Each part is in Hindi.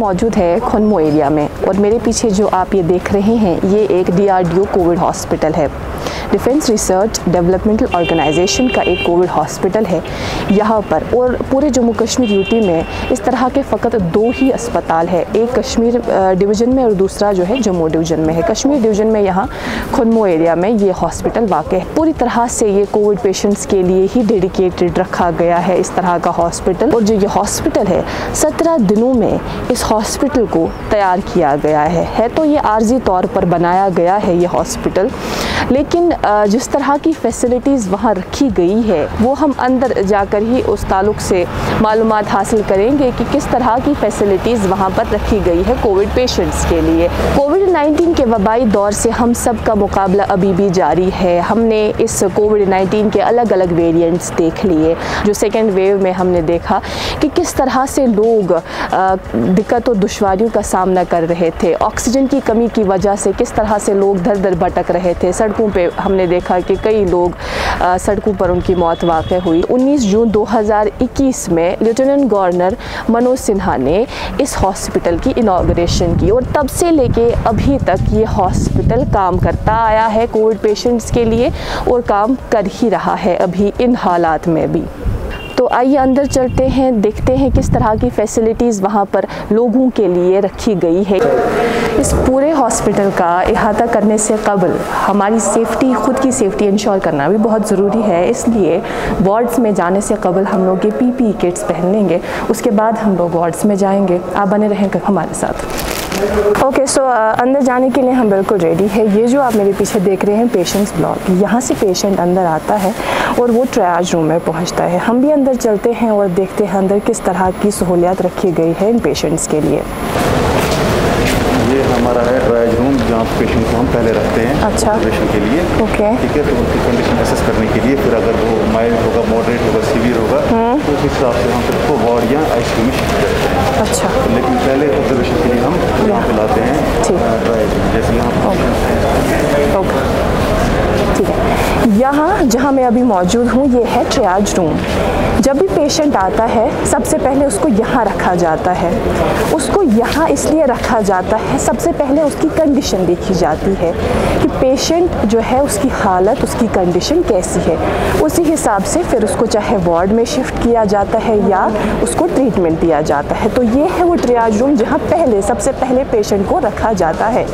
मौजूद है खुनमो एरिया में और मेरे पीछे जो आप ये देख रहे हैं ये एक DRDO कोविड हॉस्पिटल है। डिफेंस रिसर्च डेवलपमेंटल ऑर्गेनाइजेशन का एक कोविड हॉस्पिटल है यहाँ पर। और पूरे जम्मू कश्मीर यूटी में इस तरह के फ़कत 2 ही अस्पताल है, एक कश्मीर डिवीज़न में और दूसरा जो है जम्मू डिवीज़न में है। कश्मीर डिवीज़न में यहाँ खुनमो एरिया में ये हॉस्पिटल वाक़ है। पूरी तरह से ये कोविड पेशेंट्स के लिए ही डेडिकेटेड रखा गया है इस तरह का हॉस्पिटल। और जो ये हॉस्पिटल है 17 दिनों में इस हॉस्पिटल को तैयार किया गया है तो ये आर्जी तौर पर बनाया गया है ये हॉस्पिटल, लेकिन जिस तरह की फैसिलिटीज़ वहाँ रखी गई है वो हम अंदर जाकर ही उस ताल्लुक़ से मालूमात हासिल करेंगे कि किस तरह की फैसिलिटीज़ वहाँ पर रखी गई है कोविड पेशेंट्स के लिए। कोविड-19 के वबाई दौर से हम सब का मुकाबला अभी भी जारी है। हमने इस कोविड-19 के अलग अलग वेरिएंट्स देख लिए। जो सेकेंड वेव में हमने देखा कि किस तरह से लोग दिक्कत और दुश्वारियों का सामना कर रहे थे। ऑक्सीजन की कमी की वजह से किस तरह से लोग दर दर भटक रहे थे। सड़कों पे हमने देखा कि कई लोग सड़कों पर उनकी मौत वाक़ हुई। 19 जून 2021 में लेफ्टिनेंट गवर्नर मनोज सिन्हा ने इस हॉस्पिटल की इनॉग्रेशन की और तब से लेके अभी तक ये हॉस्पिटल काम करता आया है कोविड पेशेंट्स के लिए और काम कर ही रहा है अभी इन हालात में भी। तो आइए अंदर चलते हैं, देखते हैं किस तरह की फैसिलिटीज़ वहाँ पर लोगों के लिए रखी गई है। इस पूरे हॉस्पिटल का इहाता करने से कबल हमारी सेफ़्टी, ख़ुद की सेफ़्टी इंश्योर करना भी बहुत ज़रूरी है। इसलिए वार्ड्स में जाने से कबल हम लोग ये PPE किट्स पहन लेंगे, उसके बाद हम लोग वार्ड्स में जाएंगे। आप बने रहेंगे हमारे साथ। ओके, सो अंदर जाने के लिए हम बिल्कुल रेडी है। ये जो आप मेरे पीछे देख रहे हैं पेशेंट्स ब्लॉक, यहाँ से पेशेंट अंदर आता है और वो ट्रायज रूम में पहुँचता है। हम भी अंदर चलते हैं और देखते हैं अंदर किस तरह की सहूलियत रखी गई है इन पेशेंट्स के लिए। ये हमारा है ट्रायज रूम जहाँ पेशेंट को हम पहले रखते हैं ऑब्जर्वेशन के लिए। ओके, ठीक है, तो उनकी कंडीशन एसेस करने के लिए फिर अगर वो माइल्ड होगा, मॉडरेट होगा, सीवियर होगा तो उस हिसाब से हम फिर उसको वार्ड या ICU में शिफ्ट करते हैं। अच्छा, लेकिन पहले ऑब्जर्वेशन के लिए हम यहाँ पे लाते हैं ट्रायज रूम, जैसे यहाँ ठीक है। यहाँ जहाँ मैं अभी मौजूद हूँ ये है ट्रायज रूम। जब भी पेशेंट आता है सबसे पहले उसको यहाँ रखा जाता है। उसको यहाँ इसलिए रखा जाता है, सबसे पहले उसकी कंडीशन देखी जाती है कि पेशेंट जो है उसकी हालत, उसकी कंडीशन कैसी है। उसी हिसाब से फिर उसको चाहे वार्ड में शिफ्ट किया जाता है या उसको ट्रीटमेंट दिया जाता है। तो ये है वो ट्रायज रूम जहाँ सबसे पहले पेशेंट को रखा जाता है।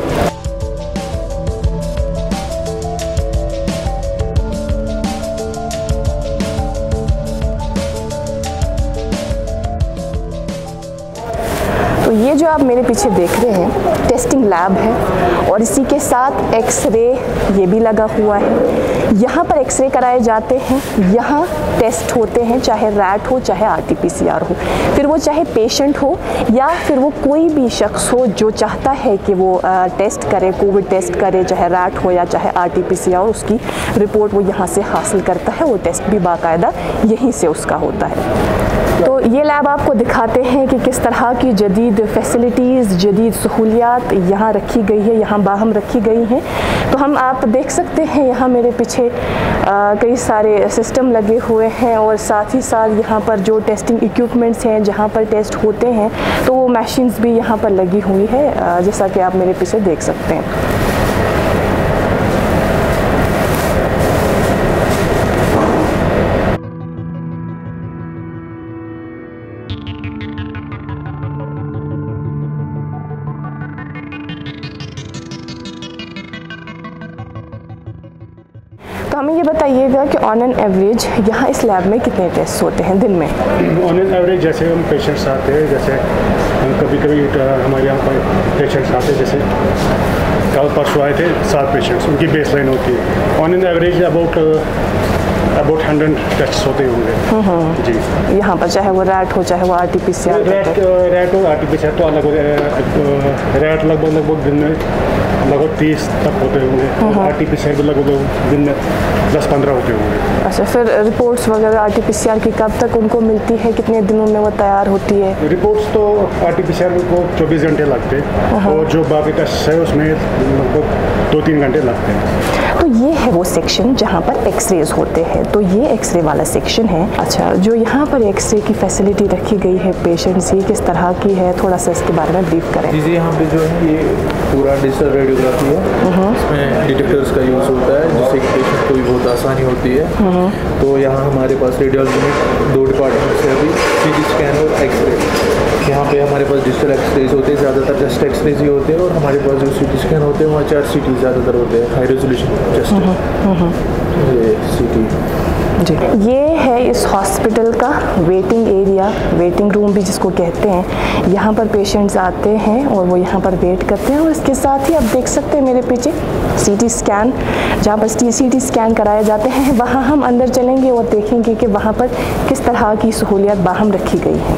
तो ये जो आप मेरे पीछे देख रहे हैं टेस्टिंग लैब है और इसी के साथ एक्सरे ये भी लगा हुआ है। यहाँ पर एक्सरे कराए जाते हैं, यहाँ टेस्ट होते हैं, चाहे रैट हो चाहे RT-PCR हो। फिर वो चाहे पेशेंट हो या फिर वो कोई भी शख्स हो जो चाहता है कि वो टेस्ट करे, कोविड टेस्ट करे, चाहे रैट हो या चाहे RT-PCR, उसकी रिपोर्ट वो यहाँ से हासिल करता है। वो टेस्ट भी बाकायदा यहीं से उसका होता है। तो ये लैब आपको दिखाते हैं कि किस तरह की जदीद फैसिलिटीज़, जदीद सहूलियात यहाँ रखी गई है, यहाँ बाहम रखी गई हैं। तो हम आप देख सकते हैं यहाँ मेरे पीछे कई सारे सिस्टम लगे हुए हैं और साथ ही साथ यहाँ पर जो टेस्टिंग इक्विपमेंट्स हैं जहाँ पर टेस्ट होते हैं तो वो मशीन्स भी यहाँ पर लगी हुई है, जैसा कि आप मेरे पीछे देख सकते हैं। तो हमें ये बताइएगा कि ऑन एन एवरेज यहाँ इस लैब में कितने टेस्ट होते हैं दिन में? ऑन एन एवरेज जैसे हम पेशेंट्स आते हैं, जैसे हम कभी हमारे यहाँ पर पेशेंट्स आते हैं, जैसे कल परसों आए थे 7 पेशेंट्स, उनकी बेसलाइन होती है। On an average about 100 test होते होंगे जी। यहाँ पर चाहे वो रैट हो चाहे वो RT-PCR रैट हो RT-PCR तो अलग हो। रैट लगभग दिन में लगभग 30 तक होते होंगे। RT-PCR भी लगभग दिन में 10-15 होते होंगे। अच्छा, फिर रिपोर्ट्स वगैरह RT-PCR की कब तक उनको मिलती है, कितने दिनों में वो तैयार होती है? रिपोर्ट्स तो RT-PCR को 24 घंटे लगते हैं और जो बाकी टेस्ट है उसमें लगभग 2-3 घंटे लगते हैं। तो ये है वो सेक्शन जहाँ पर एक्सरेज होते हैं, तो ये एक्सरे वाला सेक्शन है। अच्छा, जो यहाँ पर एक्सरे की फैसिलिटी रखी गई है पेशेंट्स की किस तरह की है, थोड़ा सा इसके बारे में ब्रीफ करें। जी, यहाँ पे जो है ये पूरा डिजिटल रेडियोग्राफी है, इसमें डिटेक्टर्स का यूज़ होता है जिससे पेशेंट को भी बहुत आसानी होती है। तो यहाँ हमारे पास रेडियोलॉजी में 2 डिपार्टमेंट्स है अभी, CT स्कैन और एक्सरे। यहाँ पे हमारे पास डिजिटल एक्सरेज होते हैं, ज़्यादातर जस्ट एक्सरेज ही होते हैं, और हमारे पास जो CT स्कैन होते हैं वहाँ 4 CT ज़्यादातर होते हैं, हाई रेजोल्यूशन जस्ट। ये CT जी, ये है इस हॉस्पिटल का वेटिंग एरिया, वेटिंग रूम भी जिसको कहते हैं। यहाँ पर पेशेंट्स आते हैं और वो यहाँ पर वेट करते हैं, और इसके साथ ही आप देख सकते हैं मेरे पीछे CT स्कैन, जहाँ पर CT स्कैन कराए जाते हैं, वहाँ हम अंदर चलेंगे और देखेंगे कि वहाँ पर किस तरह की सहूलियत बाहम रखी गई है।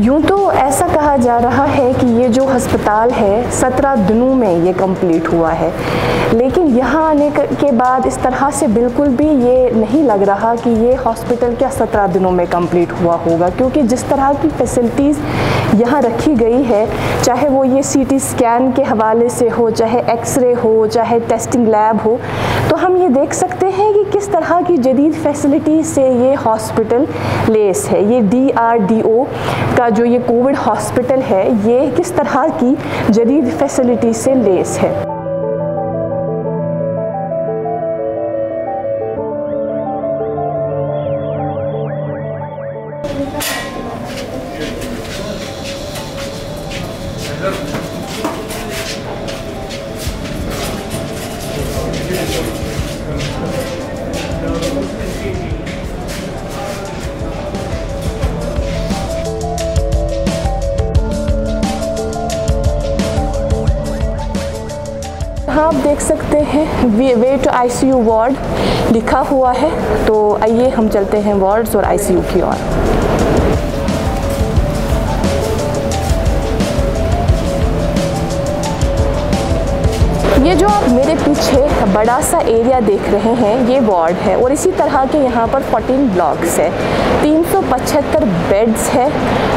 यूँ तो ऐसा कहा जा रहा है कि ये जो अस्पताल है 17 दिनों में ये कंप्लीट हुआ है, लेकिन यहाँ आने के बाद इस तरह से बिल्कुल भी ये नहीं लग रहा कि ये हॉस्पिटल क्या 17 दिनों में कंप्लीट हुआ होगा, क्योंकि जिस तरह की फैसिलिटीज़ यहाँ रखी गई है, चाहे वो ये CT स्कैन के हवाले से हो, चाहे एक्सरे हो, चाहे टेस्टिंग लैब हो, तो हम ये देख सकते हैं कि किस तरह की जदीद फैसिलिटी से ये हॉस्पिटल लेस है। ये DRDO का जो ये कोविड हॉस्पिटल है, ये किस तरह की जदीद फैसिलिटी से लेस है। हाँ, आप देख सकते हैं वे टू ICU वार्ड लिखा हुआ है, तो आइए हम चलते हैं वार्ड्स और ICU की ओर। ये जो आप मेरे पीछे बड़ा सा एरिया देख रहे हैं, ये वार्ड है, और इसी तरह के यहाँ पर 14 ब्लॉक्स है, 375 बेड्स है,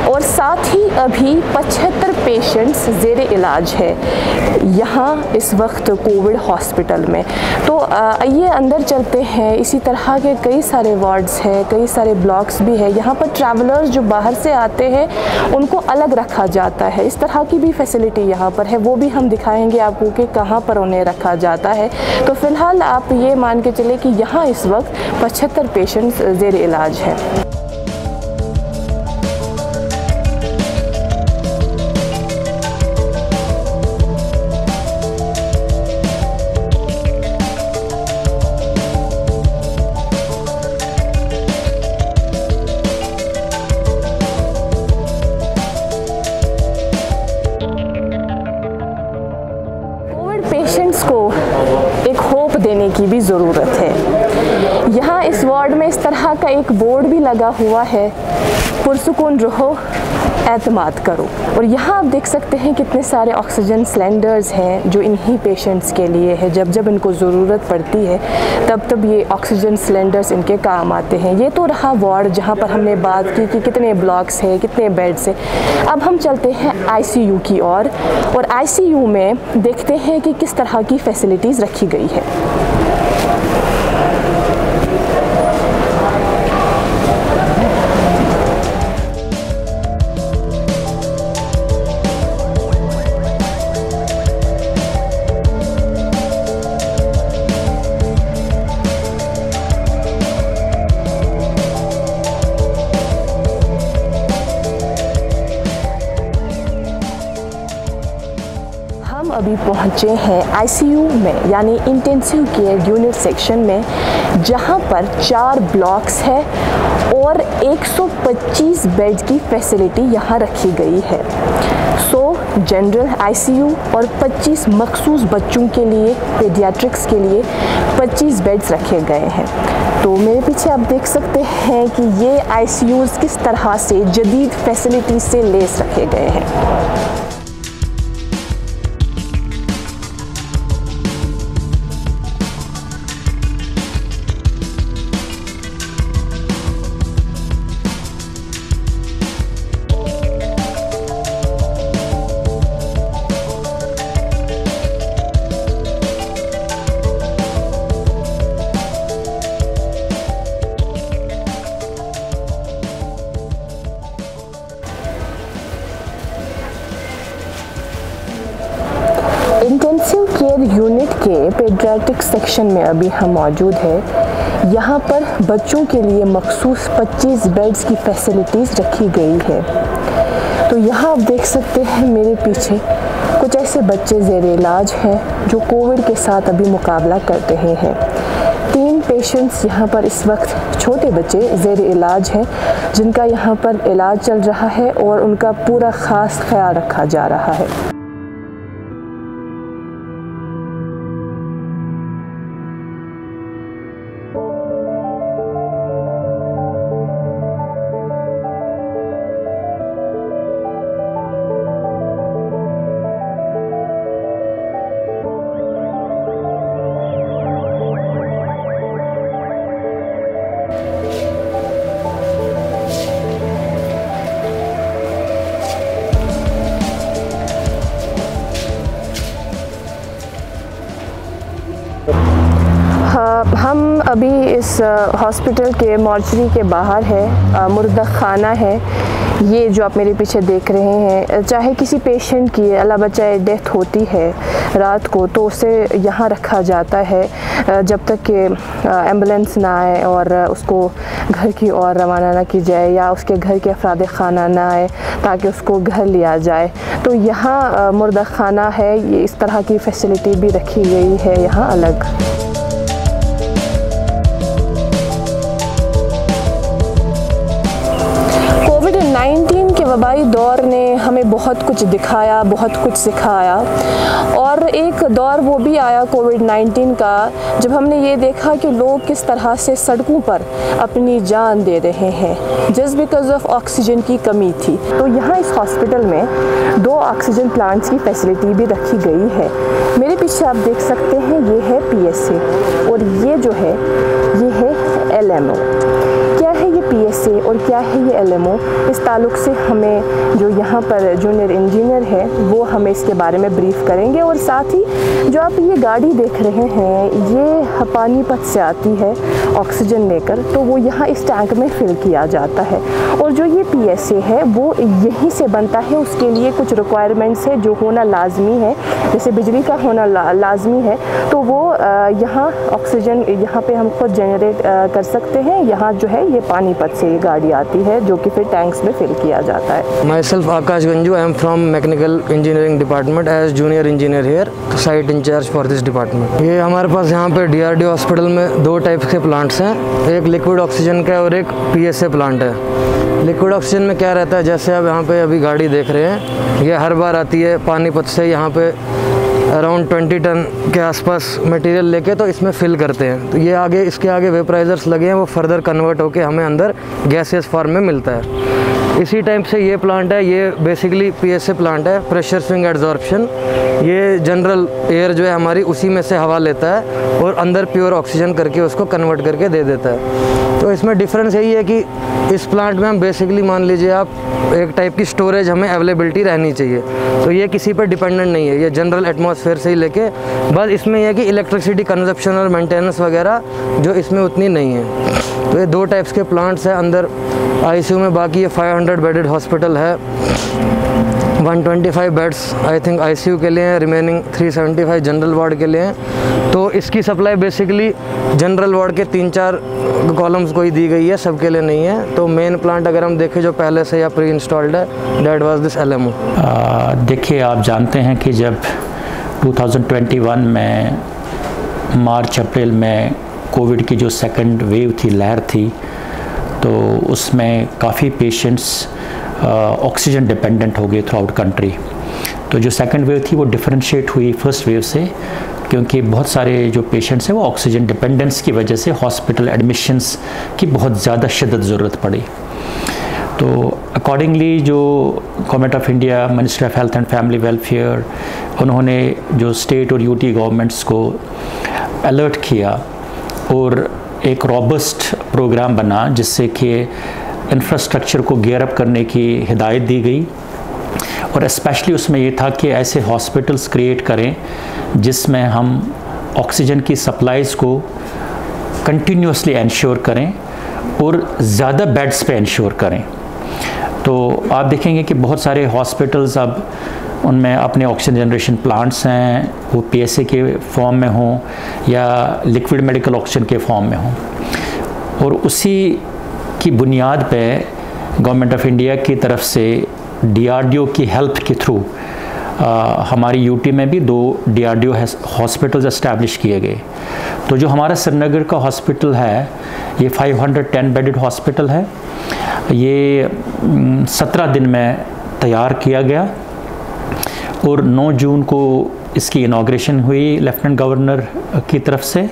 और साथ ही अभी 75 पेशेंट्स ज़ेरे इलाज है यहाँ इस वक्त कोविड हॉस्पिटल में। तो आइए अंदर चलते हैं। इसी तरह के कई सारे वार्ड्स हैं, कई सारे ब्लॉक्स भी है। यहाँ पर ट्रैवलर्स जो बाहर से आते हैं उनको अलग रखा जाता है, इस तरह की भी फैसिलिटी यहाँ पर है, वो भी हम दिखाएंगे आपको कि कहाँ पर उन्हें रखा जाता है। तो फ़िलहाल आप ये मान के चले कि यहाँ इस वक्त 75 पेशेंट्स ज़ेरे इलाज है। पेशेंट्स को एक होप देने की भी ज़रूरत है। यहाँ इस वार्ड में इस तरह का एक बोर्ड भी लगा हुआ है, पुरसुकून रहो, एतमाद करो। और यहाँ आप देख सकते हैं कितने सारे ऑक्सीजन सिलेंडर्स हैं जो इन्हीं पेशेंट्स के लिए है। जब जब इनको ज़रूरत पड़ती है तब तब ये ऑक्सीजन सिलेंडर्स इनके काम आते हैं। ये तो रहा वार्ड जहाँ पर हमने बात की कि कितने ब्लॉक्स हैं, कितने बेड्स हैं। अब हम चलते हैं ICU की ओर, और ICU में देखते हैं कि किस तरह की फैसिलिटीज़ रखी गई है। अभी पहुँचे हैं ICU में, यानी इंटेंसिव केयर यूनिट सेक्शन में, जहाँ पर 4 ब्लॉक्स है और 125 बेड की फैसिलिटी यहाँ रखी गई है। जनरल आईसीयू और 25 मखसूस बच्चों के लिए, पेडियाट्रिक्स के लिए 25 बेड्स रखे गए हैं। तो मेरे पीछे आप देख सकते हैं कि ये आईसीयूज़ किस तरह से जदीद फैसिलिटीज़ से लेस रखे गए हैं। इंटेंसिव केयर यूनिट के पेडियाट्रिक सेक्शन में अभी हम मौजूद है। यहाँ पर बच्चों के लिए मखसूस 25 बेड्स की फैसिलिटीज़ रखी गई है। तो यहाँ आप देख सकते हैं मेरे पीछे कुछ ऐसे बच्चे ज़ेर इलाज हैं जो कोविड के साथ अभी मुकाबला कर रहे हैं। 3 पेशेंट्स यहाँ पर इस वक्त छोटे बच्चे ज़ेर इलाज हैं जिनका यहाँ पर इलाज चल रहा है और उनका पूरा ख़ास ख्याल रखा जा रहा है। हम अभी इस हॉस्पिटल के मॉर्चरी के बाहर है, मुर्दा खाना है ये जो आप मेरे पीछे देख रहे हैं। चाहे किसी पेशेंट की अल्लाह बचाए डेथ होती है रात को तो उसे यहाँ रखा जाता है जब तक कि एम्बुलेंस ना आए और उसको घर की ओर रवाना ना की जाए या उसके घर के अफराद खाना ना आए ताकि उसको घर लिया जाए। तो यहाँ मुर्दा खाना है, ये इस तरह की फैसिलिटी भी रखी गई है यहाँ अलग। कोविड-19 के वबाई दौर ने हमें बहुत कुछ दिखाया, बहुत कुछ सिखाया और एक दौर वो भी आया कोविड-19 का जब हमने ये देखा कि लोग किस तरह से सड़कों पर अपनी जान दे रहे हैं जस्ट बिकॉज ऑफ ऑक्सीजन की कमी थी। तो यहाँ इस हॉस्पिटल में 2 ऑक्सीजन प्लांट्स की फैसिलिटी भी रखी गई है। मेरे पीछे आप देख सकते हैं ये है PSA और ये जो है ये है LMO। क्या है ये PSA और क्या है ये LMO, इस ताल्लुक़ से हमें जो यहाँ पर जूनियर इंजीनियर है वो हमें इसके बारे में ब्रीफ करेंगे। और साथ ही जो आप ये गाड़ी देख रहे हैं ये पानीपत से आती है ऑक्सीजन लेकर, तो वो यहाँ इस टैंक में फिल किया जाता है। और जो ये PSA है वो यहीं से बनता है, उसके लिए कुछ रिक्वायरमेंट्स है जो होना लाजमी है, जैसे बिजली का होना लाजमी है। तो वो यहाँ ऑक्सीजन यहाँ पे हम खुद जनरेट कर सकते हैं। यहाँ जो है ये पानीपत से ये गाड़ी आती है जो कि फिर टैंक्स में फिल किया जाता है। Myself Akash Ganju, I am from mechanical engineering department as junior engineer here, site incharge for this department. ये हमारे पास यहाँ पे DRDO हॉस्पिटल में 2 टाइप के प्लांट्स हैं, एक लिक्विड ऑक्सीजन का और एक PSA प्लांट है। लिक्विड ऑक्सीजन में क्या रहता है, जैसे आप यहाँ पे अभी गाड़ी देख रहे हैं, ये हर बार आती है पानीपत से यहाँ पे अराउंड 20 टन के आसपास मटेरियल लेके तो इसमें फिल करते हैं। तो ये आगे इसके आगे वेपराइजर्स लगे हैं, वो फर्दर कन्वर्ट होके हमें अंदर गैसेस फॉर्म में मिलता है। इसी टाइप से ये प्लांट है, ये बेसिकली PSA प्लांट है, प्रेशर स्विंग एड्जॉर्प्शन। ये जनरल एयर जो है हमारी उसी में से हवा लेता है और अंदर प्योर ऑक्सीजन करके उसको कन्वर्ट करके दे देता है। तो इसमें डिफरेंस यही है कि इस प्लांट में हम बेसिकली मान लीजिए आप एक टाइप की स्टोरेज हमें अवेलेबिलिटी रहनी चाहिए, तो ये किसी पर डिपेंडेंट नहीं है, ये जनरल एटमॉस्फेयर से ही लेके बस इसमें यह है कि इलेक्ट्रिसिटी कंजप्शन और मेंटेनेंस वगैरह जो इसमें उतनी नहीं है। तो ये 2 टाइप्स के प्लांट्स हैं अंदर ICU में। बाकी ये 500 बेडेड हॉस्पिटल है, 125 बेड्स आई थिंक ICU के लिए हैं, रिमेनिंग 375 जनरल वार्ड के लिए हैं। तो इसकी सप्लाई बेसिकली जनरल वार्ड के 3-4 कॉलम्स को ही दी गई है, सबके लिए नहीं है। तो मेन प्लांट अगर हम देखें जो पहले से या प्री इंस्टॉल्ड है, दैट वाज दिस LMO। देखिए, आप जानते हैं कि जब 2021 में मार्च अप्रैल में कोविड की जो सेकंड वेव थी, लहर थी, तो उसमें काफ़ी पेशेंट्स ऑक्सीजन डिपेंडेंट हो गए थ्रू आउट कंट्री। तो जो सेकंड वेव थी वो डिफरेंशिएट हुई फर्स्ट वेव से, क्योंकि बहुत सारे जो पेशेंट्स हैं वो ऑक्सीजन डिपेंडेंस की वजह से हॉस्पिटल एडमिशन्स की बहुत ज़्यादा शिद्दत ज़रूरत पड़ी। तो अकॉर्डिंगली जो government of India, ministry of health and family welfare, उन्होंने जो स्टेट और यूटी गवर्नमेंट्स को अलर्ट किया और एक रॉबस्ट प्रोग्राम बना जिससे कि इंफ्रास्ट्रक्चर को गियर अप करने की हिदायत दी गई। और स्पेशली उसमें ये था कि ऐसे हॉस्पिटल्स क्रिएट करें जिसमें हम ऑक्सीजन की सप्लाईज़ को कंटिन्यूसली इंश्योर करें और ज़्यादा बेड्स पे इंश्योर करें। तो आप देखेंगे कि बहुत सारे हॉस्पिटल्स अब उनमें अपने ऑक्सीजन जनरेशन प्लांट्स हैं, वो पीएसए के फॉर्म में हों या लिक्विड मेडिकल ऑक्सीजन के फॉर्म में हों, और उसी की बुनियाद पे गवर्नमेंट ऑफ इंडिया की तरफ से डीआरडीओ की हेल्प के थ्रू हमारी यूटी में भी 2 डीआरडीओ हॉस्पिटल्स एस्टैब्लिश किए गए। तो जो हमारा श्रीनगर का हॉस्पिटल है ये 510 बेडेड हॉस्पिटल है। ये 17 दिन में तैयार किया गया और 9 जून को इसकी इनॉग्रेशन हुई लेफ्टिनेंट गवर्नर की तरफ से,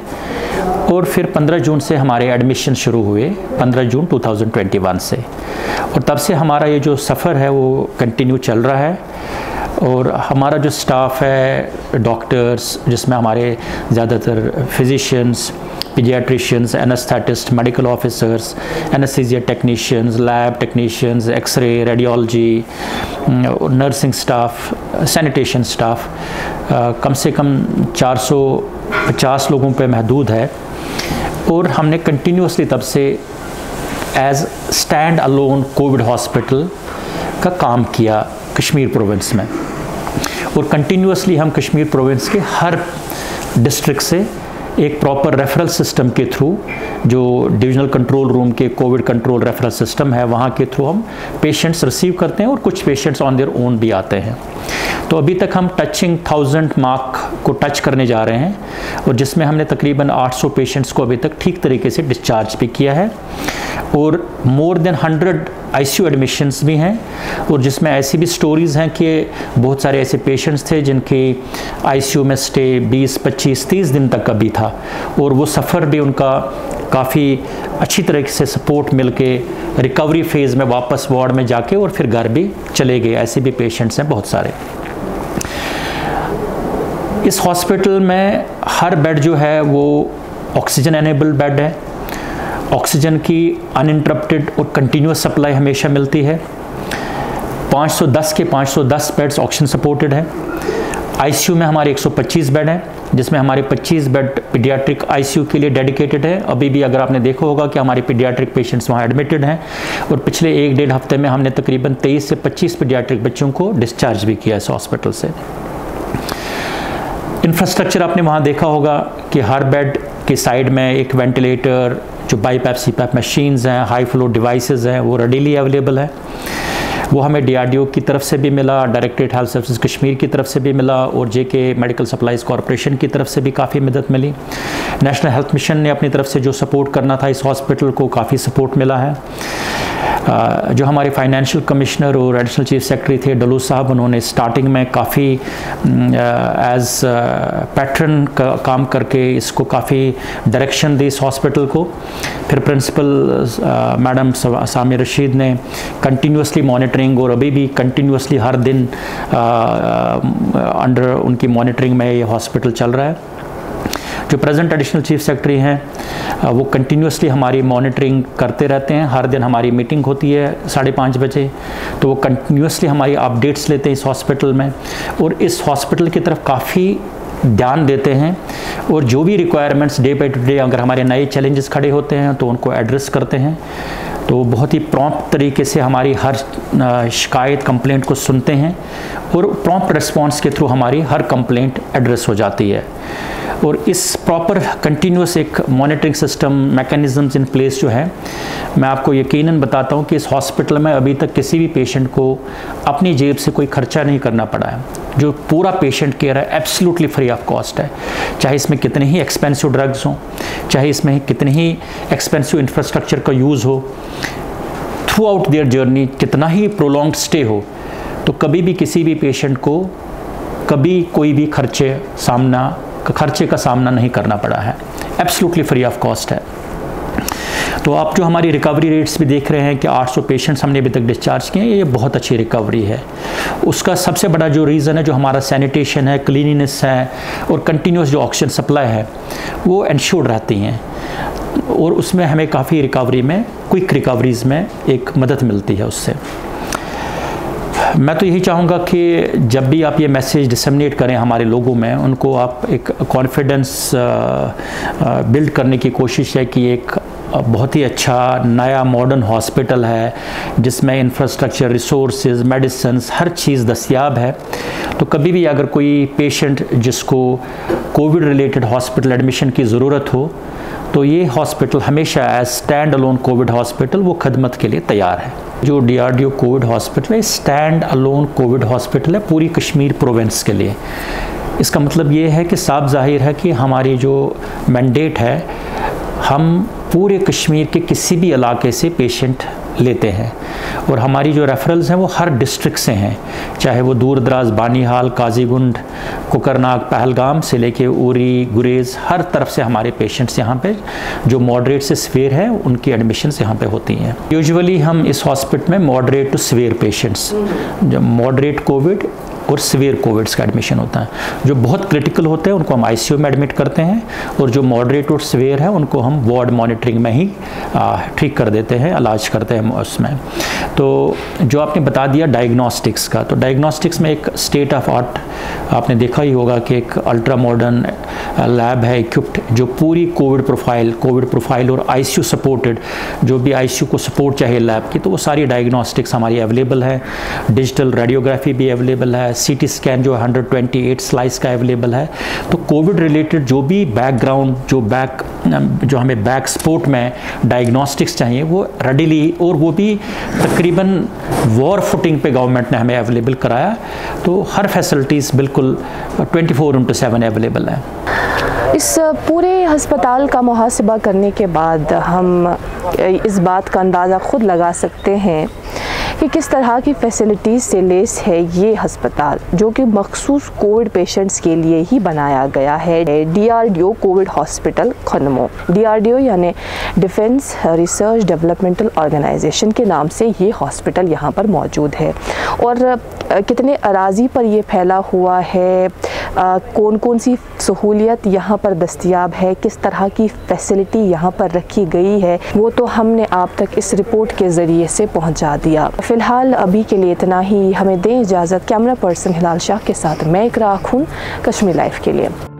और फिर 15 जून से हमारे एडमिशन शुरू हुए, 15 जून 2021 से। और तब से हमारा ये जो सफ़र है वो कंटिन्यू चल रहा है। और हमारा जो स्टाफ है, डॉक्टर्स, जिसमें हमारे ज़्यादातर physicians, paediatricians, anaesthetist, medical officers, anaesthesia technicians, lab technicians, x-ray, radiology, nursing staff, sanitation staff, कम से कम 450 लोगों पे महदूद है। और हमने कंटिन्यूसली तब से as stand alone COVID hospital का काम किया कश्मीर प्रोविंस में। और कंटिन्यूसली हम कश्मीर प्रोविंस के हर डिस्ट्रिक्ट से एक प्रॉपर रेफरल सिस्टम के थ्रू, जो डिविजनल कंट्रोल रूम के कोविड कंट्रोल रेफरल सिस्टम है, वहाँ के थ्रू हम पेशेंट्स रिसीव करते हैं और कुछ पेशेंट्स ऑन देयर ओन भी आते हैं। तो अभी तक हम टचिंग 1000 मार्क को टच करने जा रहे हैं, और जिसमें हमने तकरीबन 800 पेशेंट्स को अभी तक ठीक तरीके से डिस्चार्ज भी किया है, और मोर देन 100 आईसीयू एडमिशन्स भी हैं। और जिसमें ऐसी भी स्टोरीज़ हैं कि बहुत सारे ऐसे पेशेंट्स थे जिनके आईसीयू में स्टे 20, 25, 30 दिन तक का भी था, और वो सफ़र भी उनका काफ़ी अच्छी तरीके से सपोर्ट मिल के रिकवरी फेज़ में वापस वार्ड में जाके और फिर घर भी चले गए। ऐसे भी पेशेंट्स हैं बहुत सारे। इस हॉस्पिटल में हर बेड जो है वो ऑक्सीजन एनेबल्ड बेड है। ऑक्सीजन की अनइंटरप्टेड और कंटिन्यूस सप्लाई हमेशा मिलती है। 510 के 510 बेड्स ऑक्सीजन सपोर्टेड है। आईसीयू में हमारे 125 बेड हैं, जिसमें हमारे 25 बेड पीडियाट्रिक आईसीयू के लिए डेडिकेटेड है। अभी भी अगर आपने देखा होगा कि हमारे पीडियाट्रिक पेशेंट्स वहाँ एडमिटेड हैं, और पिछले 1-1.5 हफ्ते में हमने तकरीबन 23 से 25 पीडियाट्रिक बच्चों को डिस्चार्ज भी किया इस हॉस्पिटल से। इंफ्रास्ट्रक्चर आपने वहाँ देखा होगा कि हर बेड के साइड में एक वेंटिलेटर, जो बाईपैप सीपैप मशीन्स हैं, हाई फ्लो डिवाइसेस हैं, वो रेडीली अवेलेबल है। वो हमें डीआरडीओ की तरफ से भी मिला, डायरेक्टरेट हेल्थ सर्विसेज कश्मीर की तरफ से भी मिला, और जेके मेडिकल सप्लाईज कॉरपोरेशन की तरफ से भी काफ़ी मदद मिली। नेशनल हेल्थ मिशन ने अपनी तरफ से जो सपोर्ट करना था इस हॉस्पिटल को, काफ़ी सपोर्ट मिला है। जो हमारे फाइनेंशियल कमिश्नर और एडिशनल चीफ सेक्रेटरी थे डलू साहब, उन्होंने स्टार्टिंग में काफ़ी एज पैटर्न का काम करके इसको काफ़ी डायरेक्शन दी इस हॉस्पिटल को। फिर प्रिंसिपल मैडम सामिया रशीद ने कंटिन्यूसली मॉनिटरिंग, और अभी भी कंटिन्यूसली हर दिन अंडर उनकी मॉनिटरिंग में ये हॉस्पिटल चल रहा है। जो प्रेजेंट एडिशनल चीफ सेक्रेटरी हैं वो कंटिन्यूसली हमारी मॉनिटरिंग करते रहते हैं। हर दिन हमारी मीटिंग होती है 5:30 बजे, तो वो कंटिन्यूसली हमारी अपडेट्स लेते हैं इस हॉस्पिटल में, और इस हॉस्पिटल की तरफ काफ़ी ध्यान देते हैं। और जो भी रिक्वायरमेंट्स डे बाई डे, अगर हमारे नए चैलेंजेस खड़े होते हैं तो उनको एड्रेस करते हैं। तो बहुत ही प्रॉम्प्ट तरीके से हमारी हर शिकायत कंप्लेंट को सुनते हैं, और प्रॉम्प्ट रिस्पांस के थ्रू हमारी हर कंप्लेंट एड्रेस हो जाती है। और इस प्रॉपर कंटिन्यूस एक monitoring system mechanisms in place जो है, मैं आपको यकीनन बताता हूँ कि इस हॉस्पिटल में अभी तक किसी भी पेशेंट को अपनी जेब से कोई खर्चा नहीं करना पड़ा है। जो पूरा पेशेंट केयर है एब्सोल्युटली फ्री ऑफ कॉस्ट है, चाहे इसमें कितने ही एक्सपेंसिव ड्रग्स हों, चाहे इसमें कितने ही एक्सपेंसिव इंफ्रास्ट्रक्चर का यूज़ हो, थ्रू आउट देयर जर्नी कितना ही प्रोलॉन्ग्ड स्टे हो, तो कभी भी किसी भी पेशेंट को कभी कोई भी खर्चे का सामना नहीं करना पड़ा है, एब्सोल्युटली फ्री ऑफ कॉस्ट है। तो आप जो हमारी रिकवरी रेट्स भी देख रहे हैं कि 800 पेशेंट्स हमने अभी तक डिस्चार्ज किए हैं, ये बहुत अच्छी रिकवरी है। उसका सबसे बड़ा जो रीज़न है, जो हमारा सैनिटेशन है, क्लीनिनेस है और कंटिन्यूस जो ऑक्सीजन सप्लाई है वो इंश्योर्ड रहती हैं, और उसमें हमें काफ़ी रिकवरी में, क्विक रिकवरीज़ में एक मदद मिलती है उससे। मैं तो यही चाहूँगा कि जब भी आप ये मैसेज डिसमिनेट करें हमारे लोगों में, उनको आप एक कॉन्फिडेंस बिल्ड करने की कोशिश है कि एक बहुत ही अच्छा नया मॉडर्न हॉस्पिटल है जिसमें इंफ्रास्ट्रक्चर, रिसोर्सेज, मेडिसिन्स, हर चीज़ दस्तयाब है। तो कभी भी अगर कोई पेशेंट जिसको कोविड रिलेटेड हॉस्पिटल एडमिशन की ज़रूरत हो, तो ये हॉस्पिटल हमेशा as stand alone COVID hospital वो खदमत के लिए तैयार है। जो DRDO कोविड हॉस्पिटल है, स्टैंड अलोन कोविड हॉस्पिटल है पूरी कश्मीर प्रोविंस के लिए। इसका मतलब ये है कि साफ जाहिर है कि हमारी जो मैंडेट है, हम पूरे कश्मीर के किसी भी इलाके से पेशेंट लेते हैं, और हमारी जो रेफरल्स हैं वो हर डिस्ट्रिक्ट से हैं, चाहे वो दूर दराज बानीहाल, काजीगुंड, कुकरनाग, पहलगाम से लेके उरी, गुरेज़, हर तरफ से हमारे पेशेंट्स यहाँ पे जो मॉडरेट से सीवियर हैं उनकी एडमिशन्स यहाँ पे होती हैं। यूजुअली हम इस हॉस्पिटल में मॉडरेट टू सीवियर पेशेंट्स, जो मॉडरेट कोविड और सीवियर कोविड्स का एडमिशन होता है, जो बहुत क्रिटिकल होते हैं उनको हम ICU में एडमिट करते हैं, और जो मॉडरेट और सीवियर है उनको हम वार्ड मॉनिटरिंग में ही ठीक कर देते हैं, इलाज करते हैं उसमें। तो जो आपने बता दिया डायग्नोस्टिक्स का, तो डायग्नोस्टिक्स में एक स्टेट ऑफ आर्ट आपने देखा ही होगा कि एक अल्ट्रा मॉडर्न लैब है इक्विप्ड, जो पूरी कोविड प्रोफाइल और ICU सपोर्टेड, जो भी ICU को सपोर्ट चाहिए लैब की, तो वो सारी डायग्नोस्टिक्स हमारी अवेलेबल है। डिजिटल रेडियोग्राफी भी अवेलेबल है, CT स्कैन जो 128 स्लाइस का अवेलेबल है। तो कोविड रिलेटेड जो भी बैकग्राउंड, जो हमें बैक सपोर्ट में डायग्नोस्टिक्स चाहिए, वो रेडीली, और वो भी तकरीबन वॉर फुटिंग पे गवर्नमेंट ने हमें अवेलेबल कराया। तो हर फैसिलिटीज़ बिल्कुल 24/7 अवेलेबल है। इस पूरे अस्पताल का मुहासिबा करने के बाद हम इस बात का अंदाज़ा खुद लगा सकते हैं कि किस तरह की फैसिलिटीज़ से लेस है ये अस्पताल, जो कि मखसूस कोविड पेशेंट्स के लिए ही बनाया गया है। DRDO कोविड हॉस्पिटल खनमो, DRDO यानी डिफेंस रिसर्च डेवलपमेंटल ऑर्गेनाइजेशन के नाम से ये हॉस्पिटल यहाँ पर मौजूद है। और कितने अराजी पर ये फैला हुआ है, कौन कौन सी सहूलियत यहाँ पर दस्तयाब है, किस तरह की फैसिलिटी यहाँ पर रखी गई है, वो तो हमने आप तक इस रिपोर्ट के ज़रिए से पहुँचा दिया। फ़िलहाल अभी के लिए इतना ही, हमें दें इजाज़त। कैमरा पर्सन हिलाल शाह के साथ मैं इकरा खून, कश्मीर लाइव के लिए।